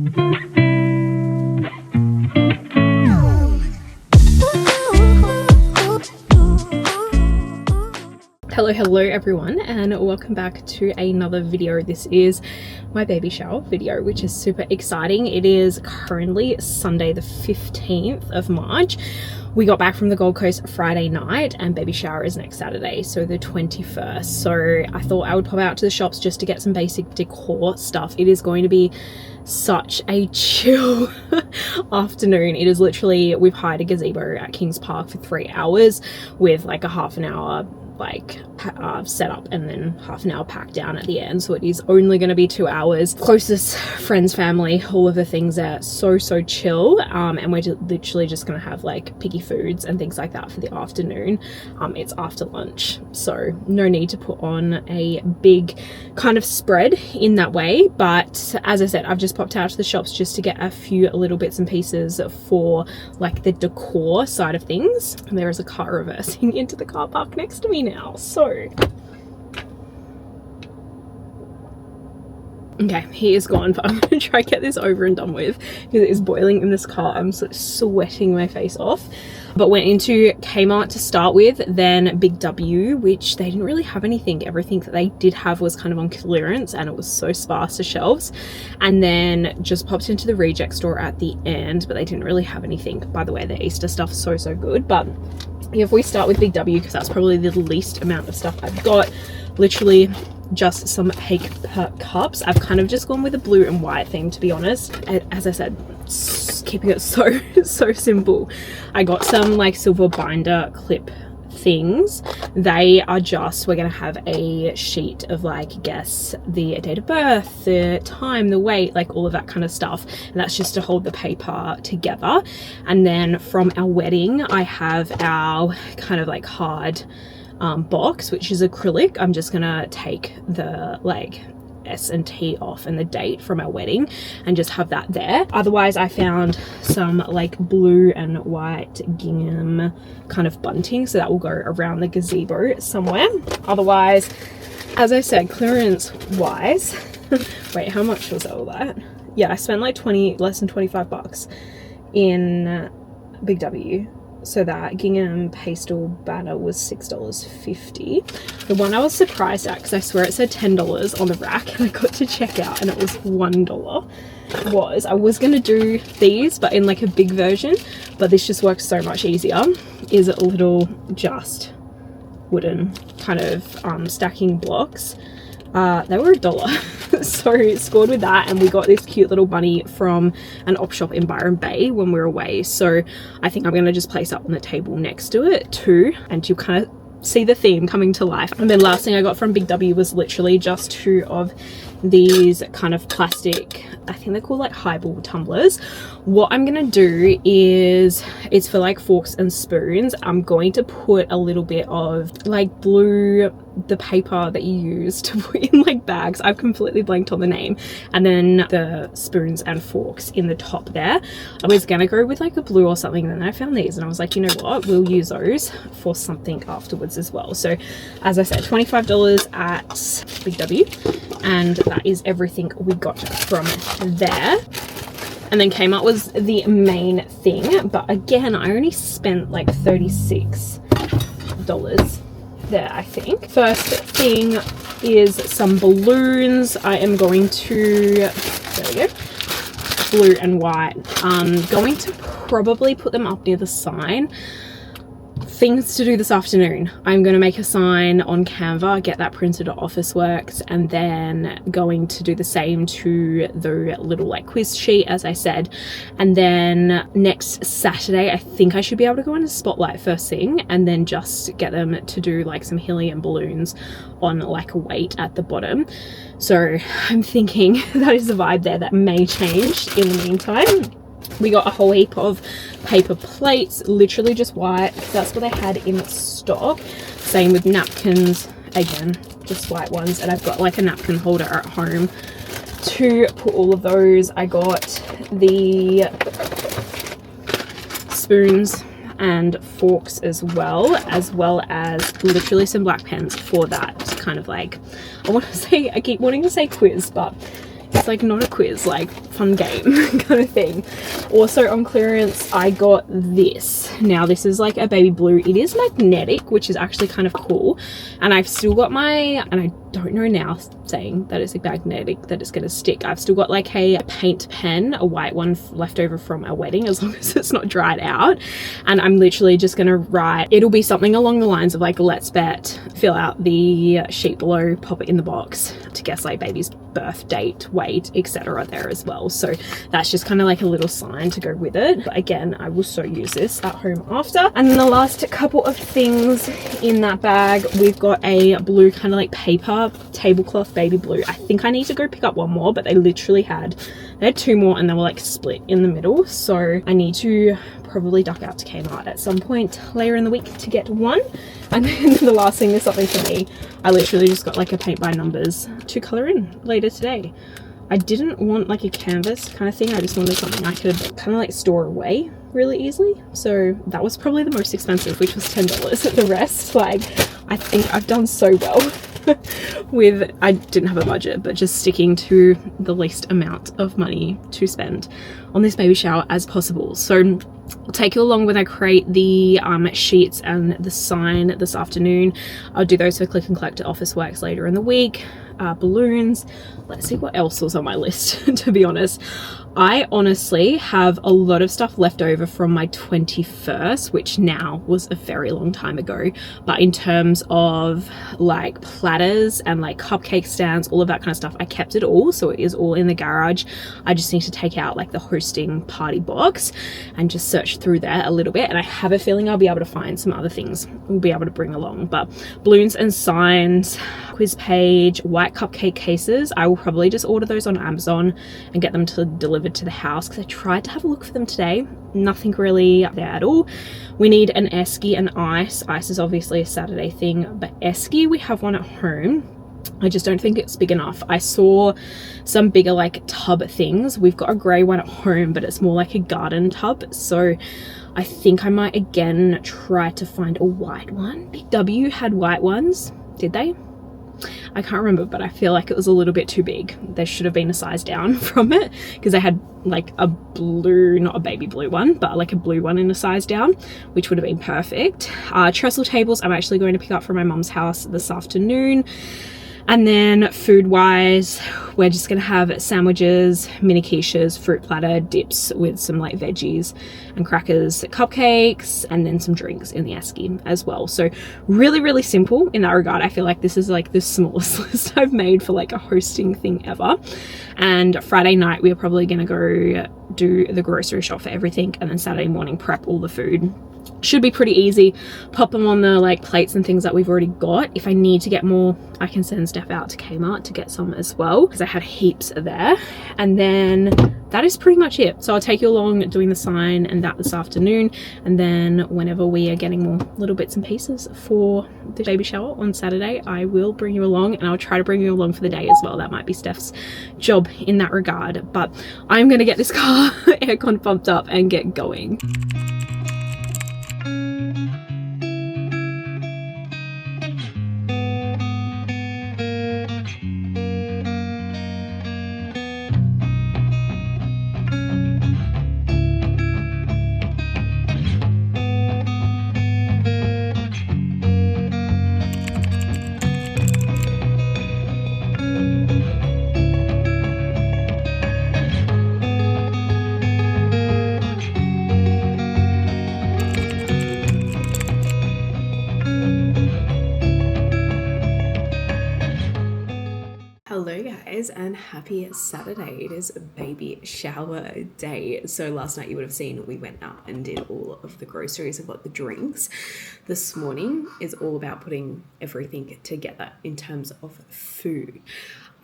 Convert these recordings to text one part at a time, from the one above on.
Hello everyone, and welcome back to another video. This is my baby shower video, which is super exciting. It is currently Sunday the 15th of March. We got back from the Gold Coast Friday night and baby shower is next Saturday, so the 21st. So I thought I would pop out to the shops just to get some basic decor stuff. It is going to be such a chill afternoon. It is literally, we've hired a gazebo at Kings Park for 3 hours with like a half an hour set up and then half an hour packed down at the end, so it is only going to be 2 hours. Closest friends, family, all of the things are so chill, and we're literally just going to have like picky foods and things like that for the afternoon. It's after lunch, so no need to put on a big kind of spread in that way. But as I said, I've just popped out to the shops just to get a few little bits and pieces for like the decor side of things. And there is a car reversing into the car park next to me now, so okay, he is gone, but I'm gonna try and get this over and done with because it is boiling in this car. I'm sweating my face off. But went into Kmart to start with, then Big W, which they didn't really have anything. Everything that they did have was kind of on clearance and it was so sparse, the shelves. And then just popped into the Reject store at the end, but they didn't really have anything. By the way, the Easter stuff is so good. But if we start with Big W, because that's probably the least amount of stuff I've got, literally just some cake cups. I've kind of just gone with a blue and white theme, to be honest. As I said, keeping it so simple. I got some like silver binder clip things. They are just, we're gonna have a sheet of like, guess the date of birth, the time, the weight, like all of that kind of stuff, and that's just to hold the paper together. And then from our wedding, I have our kind of like hard box, which is acrylic. I'm just gonna take the like S and T off and the date from our wedding and just have that there. Otherwise, I found some like blue and white gingham kind of bunting, so that will go around the gazebo somewhere. Otherwise, as I said, clearance wise wait, how much was all that? Yeah, I spent like less than 25 bucks in Big W. So that gingham pastel banner was $6.50. The one I was surprised at, because I swear it said $10 on the rack, and I got to check out and it was $1. I was going to do these, but in like a big version, but this just works so much easier, is a little just wooden kind of stacking blocks. They were $1. So scored with that, and we got this cute little bunny from an op shop in Byron Bay when we were away, so I think I'm going to just place up on the table next to it too, and you kind of see the theme coming to life. And then last thing I got from Big W was literally just 2 of these kind of plastic, I think they're called like highball tumblers. What I'm gonna do is, it's for like forks and spoons. I'm going to put a little bit of like blue, the paper that you use to put in like bags, I've completely blanked on the name, and then the spoons and forks in the top there. I was gonna go with like a blue or something, and then I found these and I was like, you know what, we'll use those for something afterwards as well. So as I said, $25 at Big W, and that is everything we got from there. And then Kmart was the main thing, but again, I only spent like $36 there, I think. First thing is some balloons. I am going to, there we go, blue and white. Going to probably put them up near the sign. Things to do this afternoon. I'm going to make a sign on Canva, get that printed at Officeworks, and then going to do the same to the little like quiz sheet, as I said. And then next Saturday, I think I should be able to go into Spotlight first thing, and then just get them to do like some helium balloons on like a weight at the bottom. So I'm thinking that is the vibe there. That may change in the meantime. We got a whole heap of paper plates, literally just white, because that's what they had in stock. Same with napkins, again, just white ones. And I've got like a napkin holder at home to put all of those. I got the spoons and forks as well as literally some black pens for that kind of like, I keep wanting to say quiz, but it's like not a quiz, like fun game kind of thing. Also on clearance, I got this. Now this is like a baby blue. It is magnetic, which is actually kind of cool. And I've still got my, and I don't know now saying that it's a magnetic that it's going to stick. I've still got like a paint pen, a white one left over from a wedding, as long as it's not dried out. And I'm literally just going to write, it'll be something along the lines of like, let's bet, fill out the sheet below, pop it in the box to guess like baby's birth date, weight, etc. there as well. So that's just kind of like a little sign to go with it. But again, I will so use this at home after. And then the last couple of things in that bag, we've got a blue kind of like paper tablecloth baby blue. I think I need to go pick up one more, but they literally had 2 more and they were like split in the middle. So I need to probably duck out to Kmart at some point later in the week to get one. And then the last thing is something for me. I literally just got like a paint by numbers to color in later today. I didn't want like a canvas kind of thing. I just wanted something I could kind of like store away really easily. So that was probably the most expensive, which was $10. The rest, like, I think I've done so well with, I didn't have a budget, but just sticking to the least amount of money to spend on this baby shower as possible. So I'll take you along when I create the sheets and the sign this afternoon. I'll do those for click and collect at Officeworks later in the week. Balloons. Let's see what else was on my list, to be honest. I honestly have a lot of stuff left over from my 21st, which now was a very long time ago. But in terms of like platters and like cupcake stands, all of that kind of stuff, I kept it all. So it is all in the garage. I just need to take out like the hosting party box and just search through there a little bit. And I have a feeling I'll be able to find some other things we'll be able to bring along. But balloons and signs, quiz page, white cupcake cases, I will probably just order those on Amazon and get them delivered to the house, because I tried to have a look for them today. Nothing really there at all. We need an esky and ice. Ice is obviously a Saturday thing, but esky, we have one at home. I just don't think it's big enough. I saw some bigger like tub things. We've got a grey one at home, but it's more like a garden tub. So I think I might again try to find a white one. Big W had white ones, did they? I can't remember, but I feel like it was a little bit too big. There should have been a size down from it, because I had like a blue, not a baby blue one, but like a blue one in a size down, which would have been perfect. Trestle tables I'm actually going to pick up from my mum's house this afternoon. And then food wise, we're just gonna have sandwiches, mini quiches, fruit platter, dips with some like veggies and crackers, cupcakes, and then some drinks in the esky as well. So really, really simple in that regard. I feel like this is like the smallest list I've made for like a hosting thing ever. And Friday night, we're probably gonna go do the grocery shop for everything, and then Saturday morning prep all the food. Should be pretty easy. Pop them on the like plates and things that we've already got. If I need to get more, I can send Steph out to Kmart to get some as well, because I had heaps there. And then that is pretty much it. So I'll take you along doing the sign and that this afternoon, and then whenever we are getting more little bits and pieces for the baby shower on Saturday, I will bring you along, and I'll try to bring you along for the day as well. That might be Steph's job in that regard, but I'm gonna get this car aircon pumped up and get going. Hello guys, and happy Saturday. It is baby shower day. So last night you would have seen we went out and did all of the groceries and got the drinks. This morning is all about putting everything together in terms of food.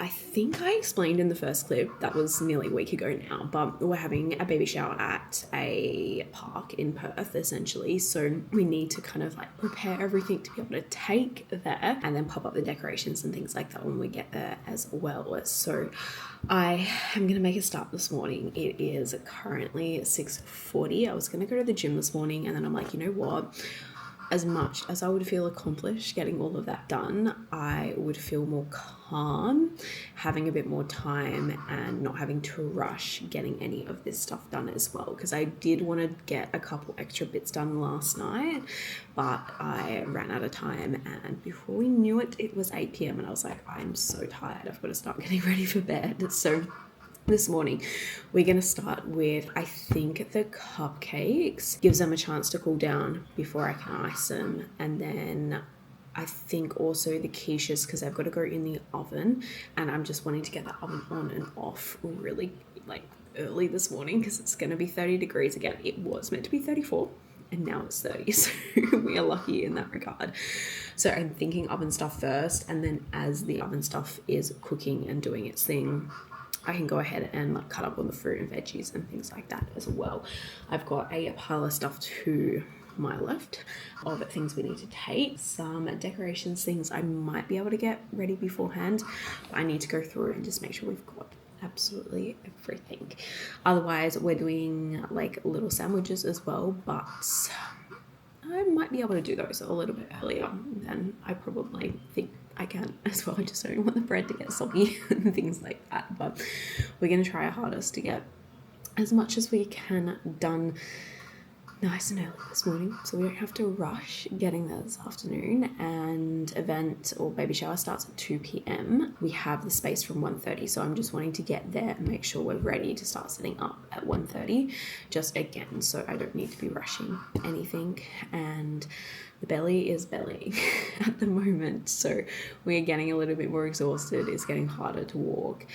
I think I explained in the first clip, that was nearly a week ago now, but we're having a baby shower at a park in Perth essentially. So we need to kind of like prepare everything to be able to take there, and then pop up the decorations and things like that when we get there as well. So I am going to make a start this morning. It is currently 6:40. I was going to go to the gym this morning, and then I'm like, you know what? as much as I would feel accomplished getting all of that done, I would feel more calm having a bit more time and not having to rush getting any of this stuff done as well, because I did want to get a couple extra bits done last night, but I ran out of time, and before we knew it, it was 8 p.m. and I was like, I'm so tired, I've got to start getting ready for bed. So this morning we're going to start with, I think, the cupcakes. Gives them a chance to cool down before I can ice them, and then I think also the quiches, because they've got to go in the oven, and I'm just wanting to get the oven on and off really like early this morning because it's going to be 30 degrees again. It was meant to be 34 and now it's 30, so we are lucky in that regard. So I'm thinking oven stuff first, and then as the oven stuff is cooking and doing its thing, I can go ahead and like cut up all the fruit and veggies and things like that as well. I've got a pile of stuff to my left of things we need to take, some decorations, things I might be able to get ready beforehand. I need to go through and just make sure we've got absolutely everything. Otherwise, we're doing like little sandwiches as well, but I might be able to do those a little bit earlier than I probably think I can as well. I just don't want the bread to get soggy and things like that, but we're going to try our hardest to get as much as we can done nice and early this morning, so we don't have to rush getting there this afternoon. And event or baby shower starts at 2 p.m. We have the space from 1:30, so I'm just wanting to get there and make sure we're ready to start setting up at 1:30, just again so I don't need to be rushing anything. And the belly is belly at the moment, so we're getting a little bit more exhausted. It's getting harder to walk,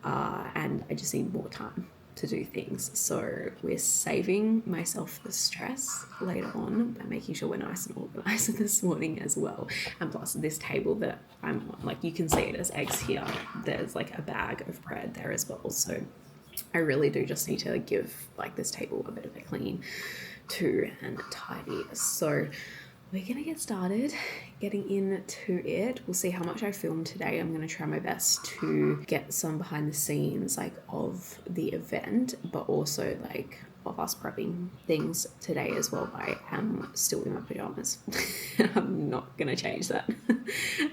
and I just need more time to do things. So we're saving myself the stress later on by making sure we're nice and organized this morning as well. And plus this table that I'm on, like you can see it as eggs here, there's like a bag of bread there as well. So I really do just need to give like this table a bit of a clean too and tidy. So we're going to get started getting into it. We'll see how much I film today. I'm going to try my best to get some behind the scenes like of the event, but also like of us prepping things today as well. I am still in my pajamas. I'm not going to change that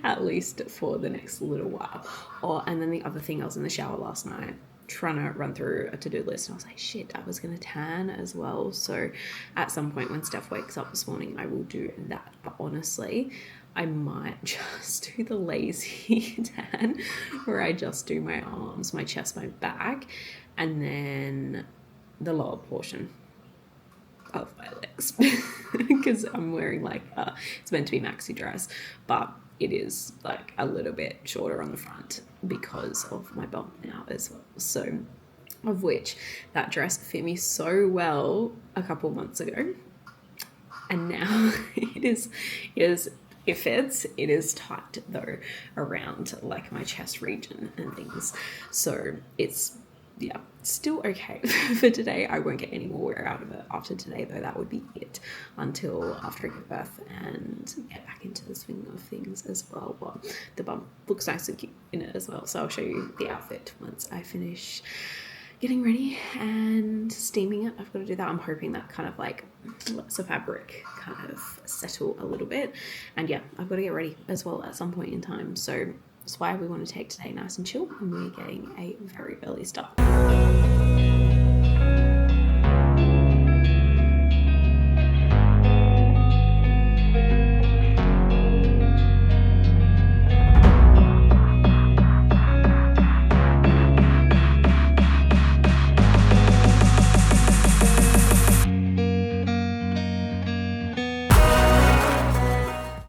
at least for the next little while. And then the other thing, I was in the shower last night trying to run through a to-do list, and I was like, shit, I was gonna tan as well. So at some point when Steph wakes up this morning, I will do that. But honestly, I might just do the lazy tan where I just do my arms, my chest, my back, and then the lower portion of my legs because I'm wearing like it's meant to be maxi dress, but it is like a little bit shorter on the front because of my bump now as well. So of which that dress fit me so well a couple months ago, and now it fits. It is tight though around like my chest region and things, so it's still okay for today. I won't get any more wear out of it after today though. That would be it until after I give birth and get back into the swing of things as well. But the bump looks nice and cute in it as well, so I'll show you the outfit once I finish getting ready and steaming it. I've got to do that. I'm hoping that kind of like lets the fabric kind of settle a little bit, and yeah, I've got to get ready as well at some point in time. So that's why we want to take today nice and chill, and we're getting a very early start.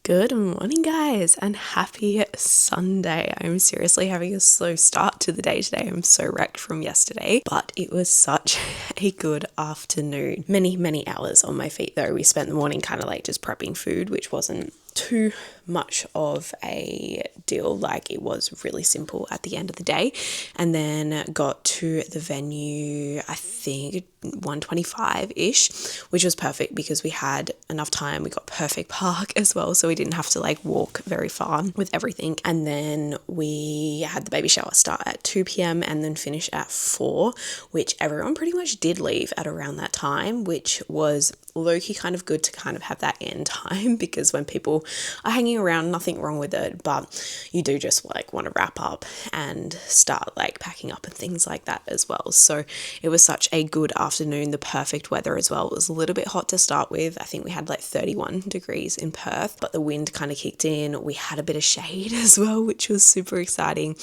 Good morning, guys, and happy Sunday. I'm seriously having a slow start to the day today. I'm so wrecked from yesterday, but it was such a good afternoon. Many hours on my feet though. We spent the morning kind of like just prepping food, which wasn't too much of a deal. Like, it was really simple at the end of the day, and then got to the venue I think 1:25ish, which was perfect because we had enough time. We got perfect park as well, so we didn't have to like walk very far with everything. And then we had the baby shower start at 2 p.m. and then finish at 4, which everyone pretty much did leave at around that time, which was low-key kind of good to kind of have that end time, because when people are hanging around, nothing wrong with it, but you do just like want to wrap up and start like packing up and things like that as well. So it was such a good afternoon, the perfect weather as well. It was a little bit hot to start with. I think we had like 31 degrees in Perth, but the wind kind of kicked in. We had a bit of shade as well, which was super exciting,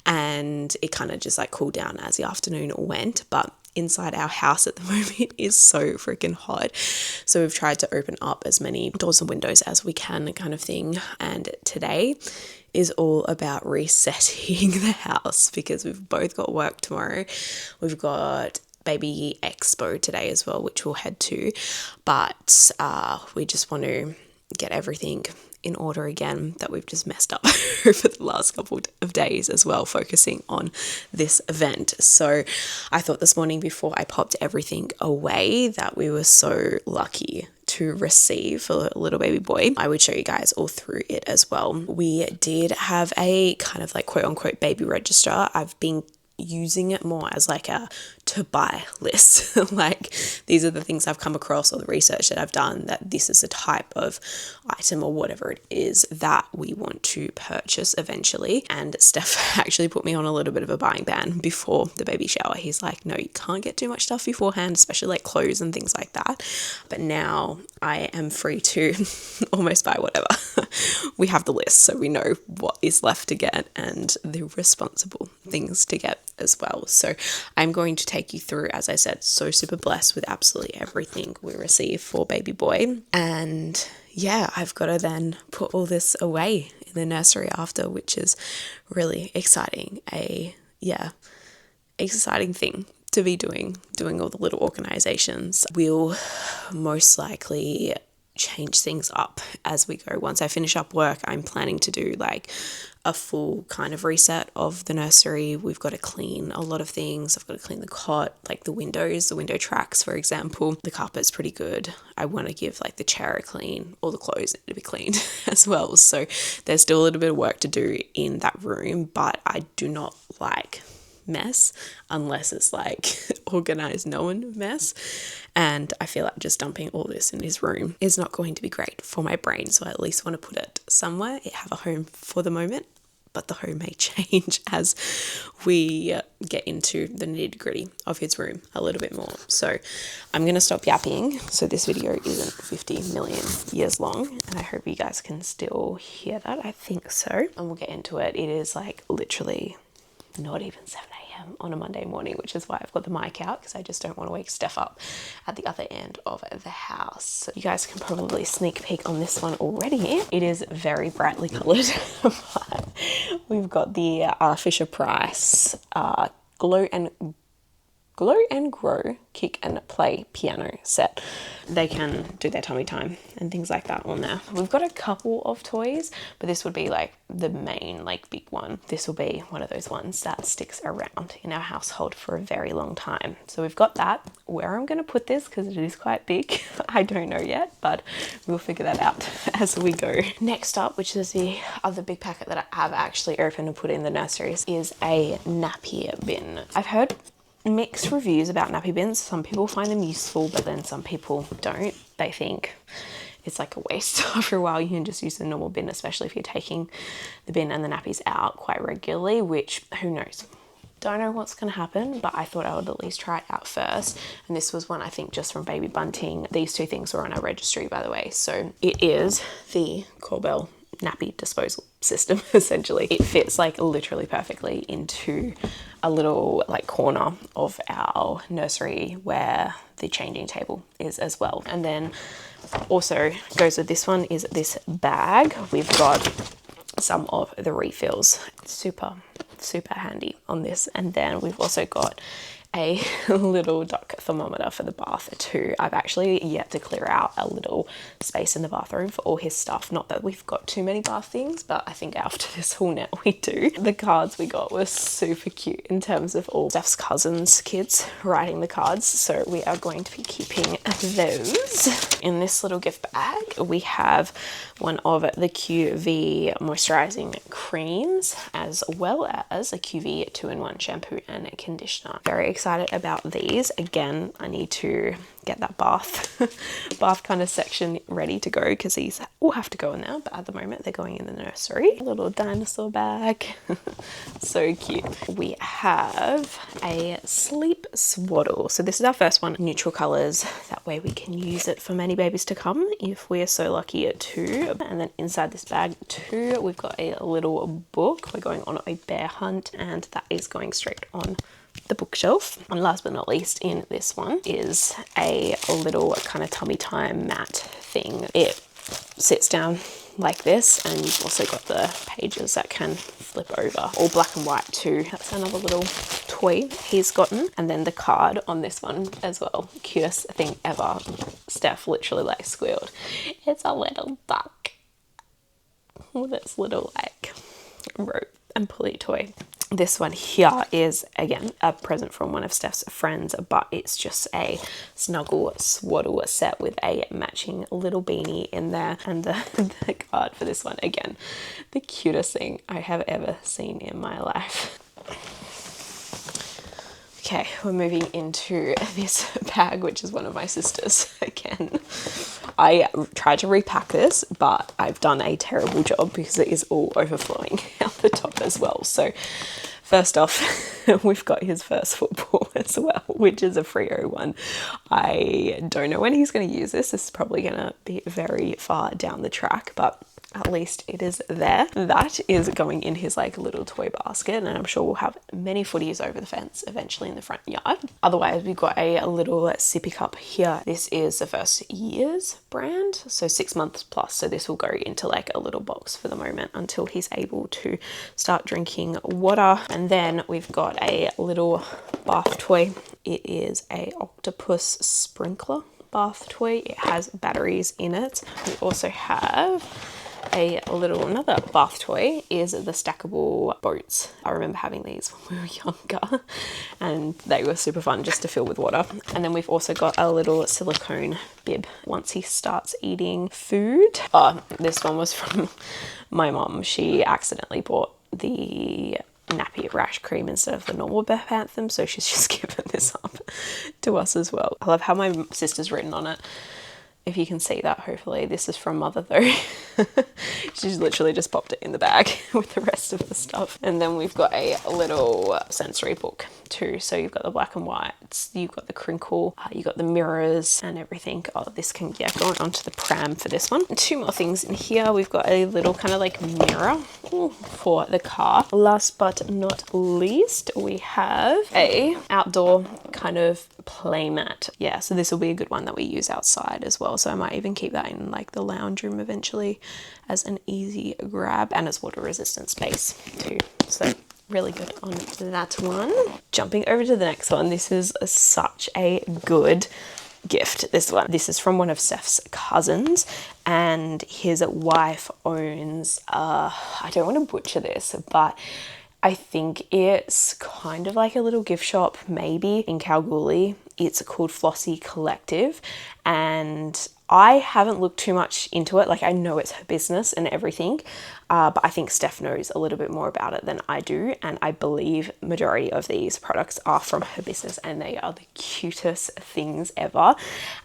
and it kind of just like cooled down as the afternoon went. But inside our house at the moment is so freaking hot, so we've tried to open up as many doors and windows as we can, kind of thing. And today is all about resetting the house, because we've both got work tomorrow. We've got baby expo today as well, which we'll head to, but we just want to get everything in order again that we've just messed up over the last couple of days as well, focusing on this event. So I thought this morning, before I popped everything away, that we were so lucky to receive a little baby boy, I would show you guys all through it as well. We did have a kind of like quote unquote baby register. I've been using it more as like a to buy list. Like, these are the things I've come across, or the research that I've done, that this is a type of item or whatever it is that we want to purchase eventually. And Steph actually put me on a little bit of a buying ban before the baby shower. He's like, no, you can't get too much stuff beforehand, especially like clothes and things like that. But now I am free to almost buy whatever. We have the list, so we know what is left to get and the responsible things to get as well. So I'm going to take you through, as I said, so super blessed with absolutely everything we receive for baby boy. And yeah, I've got to then put all this away in the nursery after, which is really exciting. Exciting thing to be doing all the little organizations. We'll most likely change things up as we go. Once I finish up work, I'm planning to do like a full kind of reset of the nursery. We've got to clean a lot of things. I've got to clean the cot, like the windows, the window tracks, for example. The carpet's pretty good. I want to give like the chair a clean. All the clothes need to be cleaned as well. So there's still a little bit of work to do in that room, but I do not like mess unless it's like organized, known mess. And I feel like just dumping all this in his room is not going to be great for my brain. So I at least want to put it somewhere, have a home for the moment, but the home may change as we get into the nitty-gritty of his room a little bit more. So I'm going to stop yapping so this video isn't 50 million years long, and I hope you guys can still hear that. I think so. And we'll get into it. It is like literally not even 7 a.m. on a Monday morning, which is why I've got the mic out, because I just don't want to wake Steph up at the other end of the house. So you guys can probably sneak peek on this one already. It is very brightly coloured, but we've got the Fisher Price Glow and Grow Kick and Play piano set. They can do their tummy time and things like that on there. We've got a couple of toys, but this would be like the main, like big one. This will be one of those ones that sticks around in our household for a very long time. So we've got that. Where I'm going to put this, because it is quite big, I don't know yet, but we'll figure that out as we go. Next up, which is the other big packet that I have actually opened and put in the nurseries, is a nappy bin. I've heard mixed reviews about nappy bins. Some people find them useful, but then some people don't. They think it's like a waste. After a while, you can just use the normal bin, especially if you're taking the bin and the nappies out quite regularly, which who knows. Don't know what's going to happen, but I thought I would at least try it out first. And this was one, I think, just from Baby Bunting. These two things were on our registry, by the way. So it is the Corbell nappy disposal system. Essentially, it fits like literally perfectly into a little like corner of our nursery where the changing table is as well. And then also goes with this one is this bag. We've got some of the refills. Super handy on this. And then we've also got a little duck thermometer for the bath too. I've actually yet to clear out a little space in the bathroom for all his stuff. Not that we've got too many bath things, but I think after this haul now we do. The cards we got were super cute in terms of all Steph's cousins' kids writing the cards. So we are going to be keeping those. In this little gift bag, we have one of the QV moisturizing creams, as well as a QV 2-in-1 shampoo and conditioner. Very excited about these. Again, I need to get that bath kind of section ready to go because these will have to go in there, but at the moment they're going in the nursery. A little dinosaur bag. So cute. We have a sleep swaddle. So this is our first one, neutral colors. That way we can use it for many babies to come if we are so lucky to. And then inside this bag too, we've got a little book. We're going on a bear hunt, and that is going straight on the bookshelf. And last but not least, in this one is a little kind of tummy time mat thing. It sits down like this, and you've also got the pages that can flip over, all black and white too. That's another little toy he's gotten. And then the card on this one as well, cutest thing ever. Steph literally like squealed. It's a little duck with its little like rope and pulley toy. This one here is, again, a present from one of Steph's friends, but it's just a snuggle swaddle set with a matching little beanie in there. And the card for this one, again, the cutest thing I have ever seen in my life. Okay, we're moving into this bag, which is one of my sister's again. I tried to repack this, but I've done a terrible job because it is all overflowing out the top as well. So first off, we've got his first football as well, which is a Frio one. I don't know when he's going to use this. This is probably going to be very far down the track, but at least it is there. That is going in his like little toy basket, and I'm sure we'll have many footies over the fence eventually in the front yard. Otherwise, we've got a little sippy cup here. This is the First Years brand, so 6 months plus. So this will go into like a little box for the moment until he's able to start drinking water. And then we've got a little bath toy. It is a octopus sprinkler bath toy. It has batteries in it. We also have another bath toy is the stackable boats. I remember having these when we were younger and they were super fun just to fill with water. And then we've also got a little silicone bib once he starts eating food. This one was from my mum. She accidentally bought the nappy rash cream instead of the normal bepanthen, so she's just given this up to us as well. I love how my sister's written on it. If you can see that, hopefully. This is from Mother though. She's literally just popped it in the bag with the rest of the stuff. And then we've got a little sensory book too. So you've got the black and whites, you've got the crinkle, you've got the mirrors and everything. Oh, this can, yeah, go onto the pram for this one. 2 more things in here. We've got a little kind of like mirror for the car. Last but not least, we have a outdoor kind of play mat. Yeah, so this will be a good one that we use outside as well. So I might even keep that in like the lounge room eventually as an easy grab, and it's water resistant space too. So really good on that one. Jumping over to the next one. This is such a good gift, this one. This is from one of Steph's cousins, and his wife owns, I don't want to butcher this, but I think it's kind of like a little gift shop, maybe in Kalgoorlie. It's called Flossie Collective, and I haven't looked too much into it. Like, I know it's her business and everything, but I think Steph knows a little bit more about it than I do. And I believe majority of these products are from her business, and they are the cutest things ever.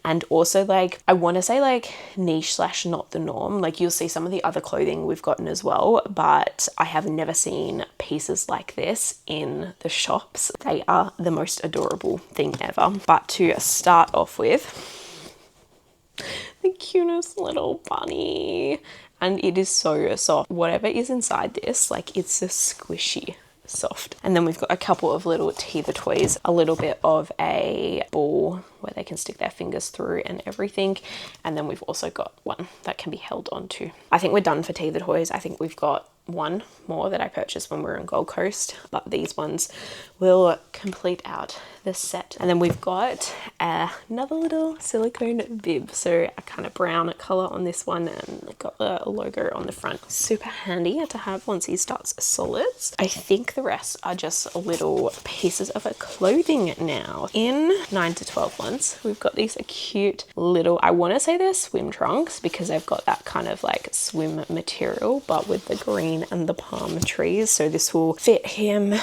And also, like, I want to say like niche / not the norm. Like, you'll see some of the other clothing we've gotten as well, but I have never seen pieces like this in the shops. They are the most adorable thing ever. But to start off with, the cutest little bunny, and it is so soft. Whatever is inside this, like, it's a squishy soft. And then we've got a couple of little teether toys, a little bit of a ball where they can stick their fingers through and everything. And then we've also got one that can be held onto. I think we're done for teether toys. I think we've got one more that I purchased when we were in Gold Coast, but these ones will complete out the set. And then we've got another little silicone bib, so a kind of brown color on this one, and got a logo on the front. Super handy to have once he starts solids. I think the rest are just little pieces of clothing now. In 9 to 12 months, we've got these cute little, I want to say they're swim trunks because they've got that kind of like swim material, but with the green plane and the palm trees. So this will fit him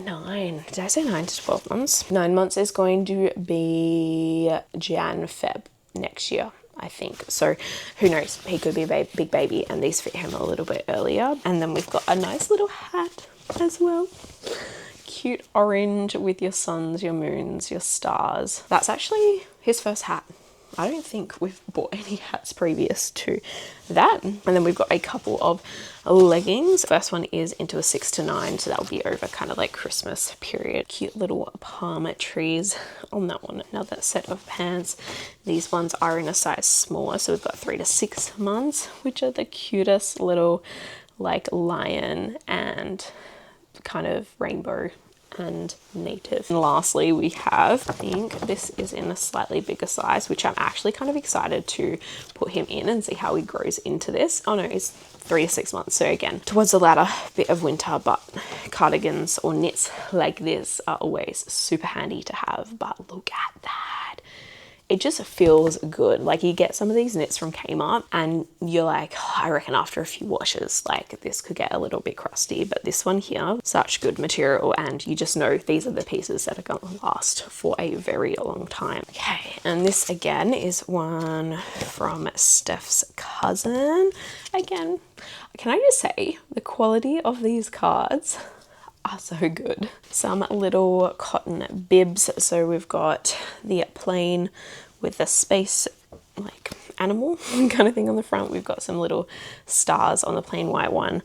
9, did I say 9 to 12 months? 9 months is going to be Jan, Feb next year, I think. So who knows, he could be a big baby and these fit him a little bit earlier. And then we've got a nice little hat as well. Cute orange with your suns, your moons, your stars. That's actually his first hat. I don't think we've bought any hats previous to that. And then we've got a couple of leggings. First one is into a 6 to 9, so that'll be over kind of like Christmas period. Cute little palm trees on that one. Another set of pants. These ones are in a size smaller, so we've got 3 to 6 months, which are the cutest little like lion and kind of rainbow and native. And lastly, we have, I think this is in a slightly bigger size, which I'm actually kind of excited to put him in and see how he grows into this. Oh no, he's 3 to 6 months. So again, towards the latter bit of winter, but cardigans or knits like this are always super handy to have. But look at that. It just feels good. Like you get some of these knits from Kmart and you're like, oh, I reckon after a few washes, like this could get a little bit crusty, but this one here, such good material, and you just know these are the pieces that are gonna last for a very long time. Okay, and this again is one from Steph's cousin. Again, can I just say the quality of these cards are so good. Some little cotton bibs. So we've got the plain with the space like animal kind of thing on the front. We've got some little stars on the plain white one,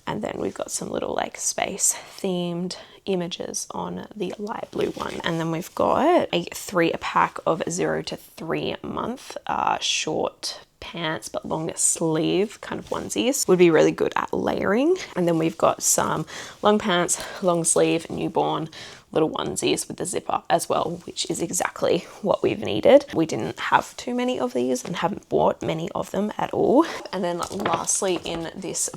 and then we've got some little like space themed images on the light blue one. And then we've got a 3-pack of 0 to 3 month short pants but long sleeve kind of onesies. Would be really good at layering. And then we've got some long pants, long sleeve, newborn little onesies with the zipper as well, which is exactly what we've needed. We didn't have too many of these and haven't bought many of them at all. And then lastly in this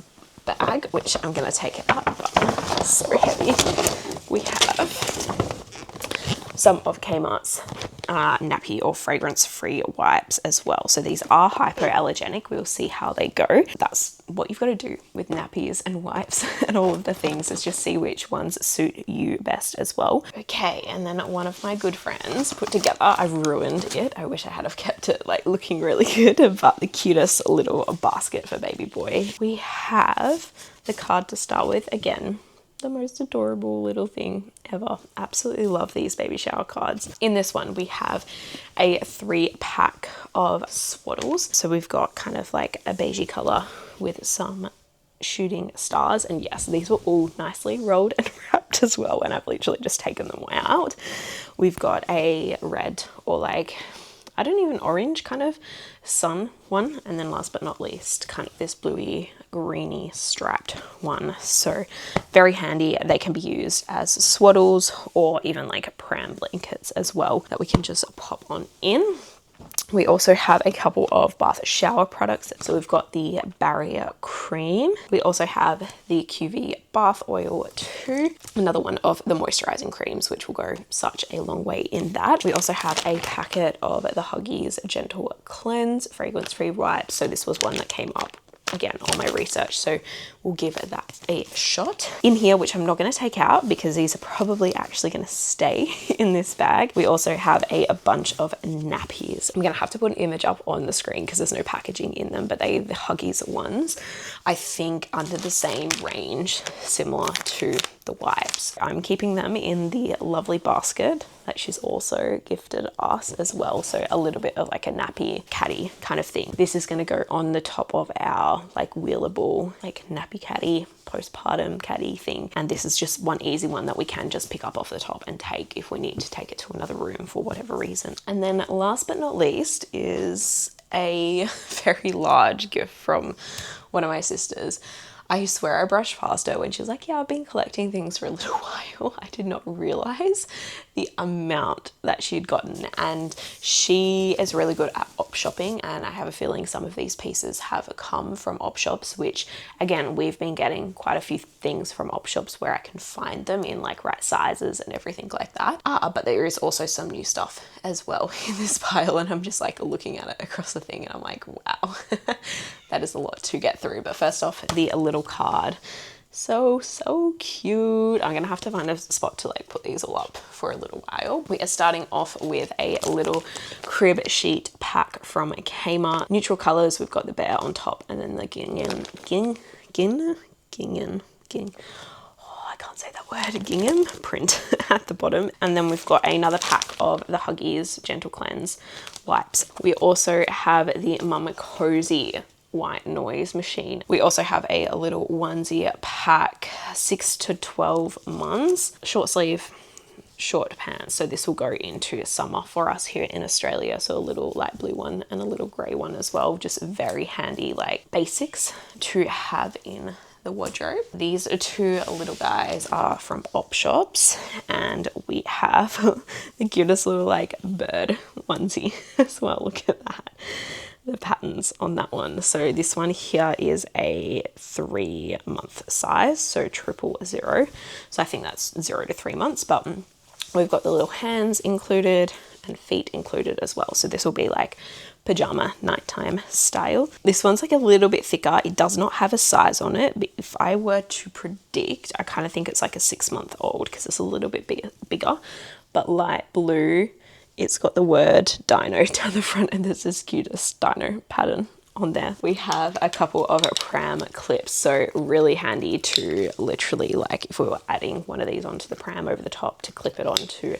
bag, which I'm going to take it out, but it's so heavy, we have some of Kmart's nappy or fragrance-free wipes as well. So these are hypoallergenic. We'll see how they go. That's what you've got to do with nappies and wipes and all of the things, is just see which ones suit you best as well. Okay, and then one of my good friends put together, I've ruined it. I wish I had have kept it like looking really good, but the cutest little basket for baby boy. We have the card to start with. Again, the most adorable little thing ever. Absolutely love these baby shower cards. In this one, we have a 3-pack of swaddles. So we've got kind of like a beigey color with some shooting stars. And yes, these were all nicely rolled and wrapped as well, and I've literally just taken them out. We've got a red or like, I don't even, orange kind of sun one, and then last but not least kind of this bluey greeny striped one. So very handy. They can be used as swaddles or even like pram blankets as well that we can just pop on in. We also have a couple of bath shower products. So we've got the barrier cream. We also have the QV bath oil too. Another one of the moisturizing creams, which will go such a long way in that. We also have a packet of the Huggies Gentle Cleanse fragrance-free wipes. So this was one that came up again on my research, so we'll give that a shot. In here, which I'm not going to take out because these are probably actually going to stay in this bag, we also have a bunch of nappies. I'm going to have to put an image up on the screen because there's no packaging in them, but they're the Huggies ones. I think under the same range, similar to the wipes. I'm keeping them in the lovely basket that she's also gifted us as well. So a little bit of like a nappy caddy kind of thing. This is going to go on the top of our like wheelable like nappy caddy, postpartum caddy thing. And this is just one easy one that we can just pick up off the top and take if we need to take it to another room for whatever reason. And then last but not least is a very large gift from one of my sisters. I swear I brushed past her when she was like, yeah, I've been collecting things for a little while. I did not realize the amount that she'd gotten, and she is really good at op shopping, and I have a feeling some of these pieces have come from op shops, which again, we've been getting quite a few things from op shops where I can find them in like right sizes and everything like that. But there is also some new stuff as well in this pile, and I'm just like looking at it across the thing and I'm like, wow. that is a lot to get through. But first off, the little card. So cute. I'm gonna have to find a spot to like put these all up for a little while. We are starting off with a little crib sheet pack from Kmart. Neutral colors, we've got the bear on top and then the gingham. Oh, I can't say that word, gingham print at the bottom. And then we've got another pack of the Huggies Gentle Cleanse wipes. We also have the Mama Cozy white noise machine. We also have a little onesie pack, 6 to 12 months, short sleeve, short pants. So this will go into summer for us here in Australia. So a little light blue one and a little grey one as well. Just very handy like basics to have in the wardrobe. These two little guys are from Op Shops, and we have the cutest little like bird onesie as well. Look at that. The patterns on that one. So this one here is a 3-month size, so 000. So I think that's 0 to 3 months, but we've got the little hands included and feet included as well. So this will be like pajama nighttime style. This one's like a little bit thicker. It does not have a size on it, but if I were to predict, I kind of think it's like a 6-month-old because it's a little bit bigger, but light blue. It's got the word dino down the front and there's this cutest dino pattern on there. We have a couple of pram clips, so really handy to literally like if we were adding one of these onto the pram over the top to clip it onto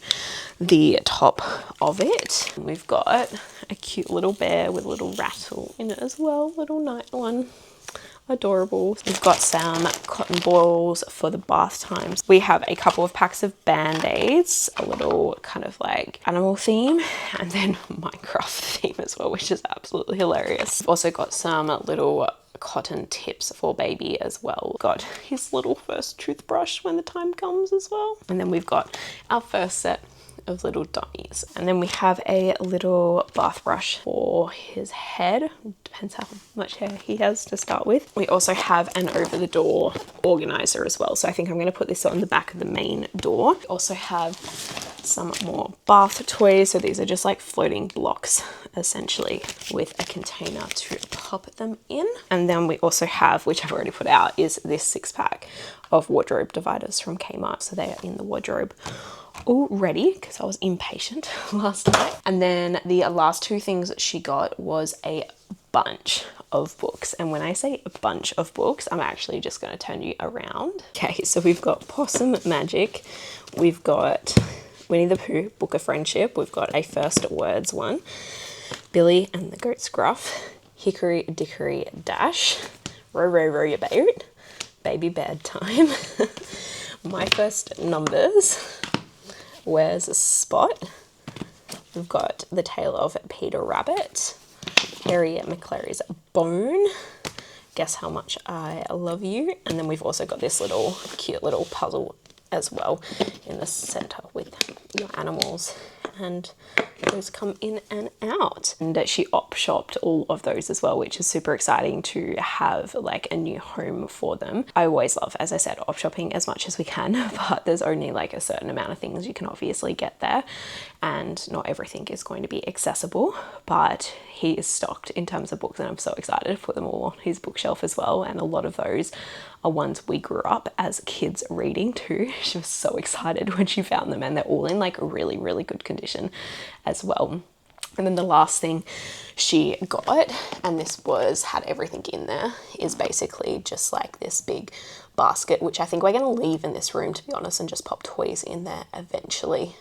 the top of it. We've got a cute little bear with a little rattle in it as well, little night one. Adorable. We've got some cotton balls for the bath times. We have a couple of packs of band-aids, a little kind of like animal theme, and then Minecraft theme as well, which is absolutely hilarious. We've also got some little cotton tips for baby as well. Got his little first toothbrush when the time comes as well. And then we've got our first set of little dummies. And then we have a little bath brush for his head. Depends how much hair he has to start with. We also have an over the door organizer as well. So I think I'm going to put this on the back of the main door. We also have some more bath toys. So these are just like floating blocks essentially with a container to pop them in. And then we also have, which I've already put out, is this 6-pack of wardrobe dividers from Kmart. So they are in the wardrobe already because I was impatient last night. And then the last 2 things that she got was a bunch of books. And when I say a bunch of books, I'm actually just going to turn you around. Okay, so we've got Possum Magic. We've got Winnie the Pooh, Book of Friendship. We've got a First Words one. Billy and the Goat's Gruff. Hickory Dickory Dash. Row, row, row your boat. Baby Bedtime. My First Numbers. Where's a Spot? We've got The Tale of Peter Rabbit. Harry McClary's Bone. Guess How Much I Love You. And then we've also got this little cute little puzzle as well in the center with your animals, and those come in and out. And she op-shopped all of those as well, which is super exciting to have like a new home for them. I always love, as I said, op-shopping as much as we can, but there's only like a certain amount of things you can obviously get there, and not everything is going to be accessible, but he is stocked in terms of books and I'm so excited to put them all on his bookshelf as well. And a lot of those are ones we grew up as kids reading too. She was so excited when she found them, and they're all in like really, really good condition as well. And then the last thing she got, and this had everything in there, is basically just like this big basket, which I think we're going to leave in this room, to be honest, and just pop toys in there eventually.